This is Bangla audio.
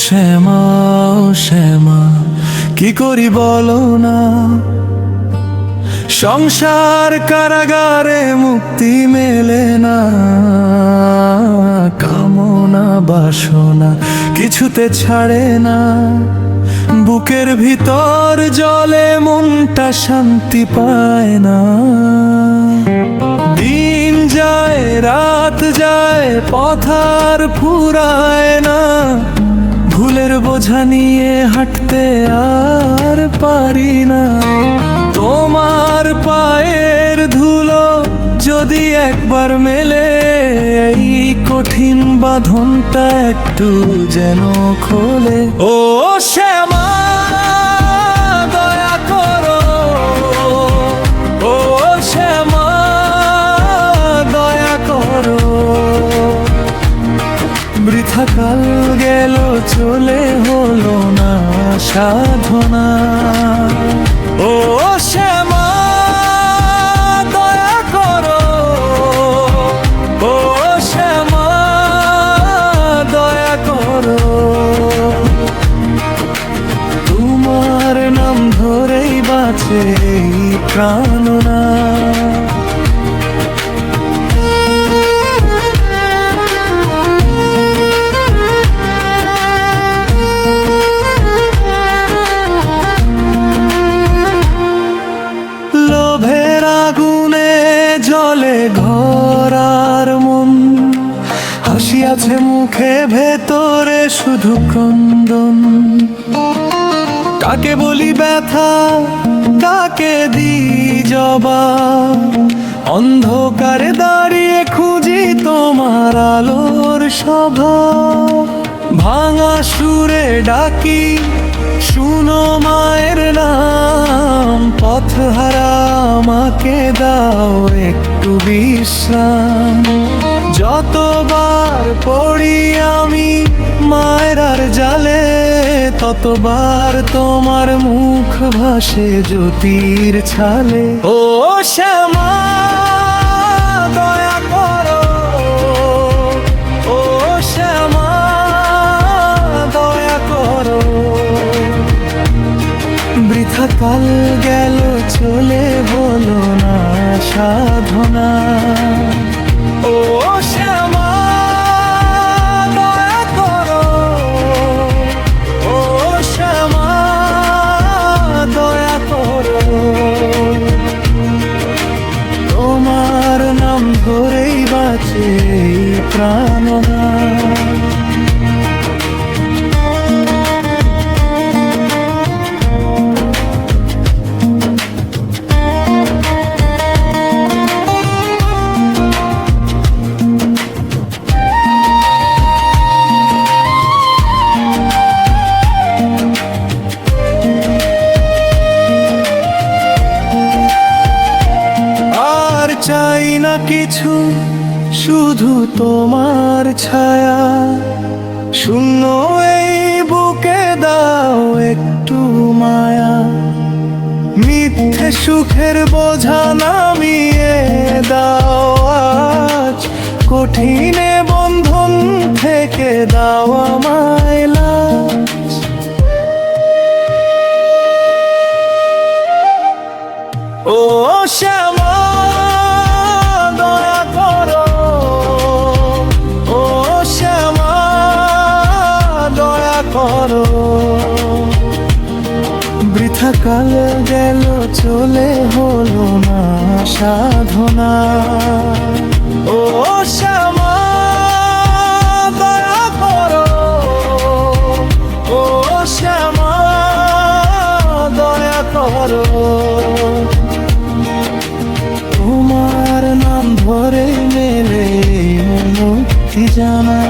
শ্যামা ও শ্যামা, কি করি বলো না। সংসার কারাগারে মুক্তি মেলে না, কামনা বাসনা কিছুতে ছাড়ে না। বুকের ভিতর জলে মনটা শান্তি পায় না। দিন যায় রাত যায় পথ আর ফুরায় না। ভুলের বোঝা নিয়ে হাঁটতে আর পারি না। তোমার পায়ের ধুলো যদি একবার মেলে, এই কঠিন বাঁধনটা একটু যেন খোলে। ও শ্যামা দয়া করো, ও শ্যামা দয়া করো। বৃথা কাল গেল চলে হলো না সাধনা। ও শ্যামা দয়া করো, ও শ্যামা দয়া করো। তোমার নাম ধরেই বাঁচে এই প্রাণনা। লোভের আগুনে জ্বলে ঘর আর মন, হাসি আছে মুখে ভেতরে শুধু ক্রন্দন। কাকে বলি ব্যথা কাকে দি জবাব, অন্ধকারে দাঁড়িয়ে খুঁজি তোমার আলোর স্বভাব। ভাঙা সুরে ডাকি শুনো মায়ের নাম, পথহারা আমাকে দাও একটু বিশ্রাম। যতবার পড়ি আমি মায়ের আর জালে, ততবার তোমার মুখ ভাসে জ্যোতির ছালে। ও শ্যামা দয়া করো, ও শ্যামা দয়া করো। বৃথা কাল গেল চলে হলো না সাধনা। ও শ্যামা দয়া করো, ও শ্যামা দয়া করো। তোমার নাম ধরেই বাঁচে এই প্রাণনা। চাই না কিছু শুধু তোমার ছায়া, শূন্য এই বুকে দাও একটু মায়া। মিথ্যে সুখের বোঝা নামিয়ে দাও আজ, কঠিনে বন্ধন থেকে দাও আমায় লাজ। ও শ্যামা দয়া করো, ও শ্যামা দয়া করো। বৃথা কাল গেল চলে হলো না সাধনা। ও শ্যামা দয়া করো, ও শ্যামা দয়া করো। তোমার নাম ধরে মেলে মুক্তি জানা।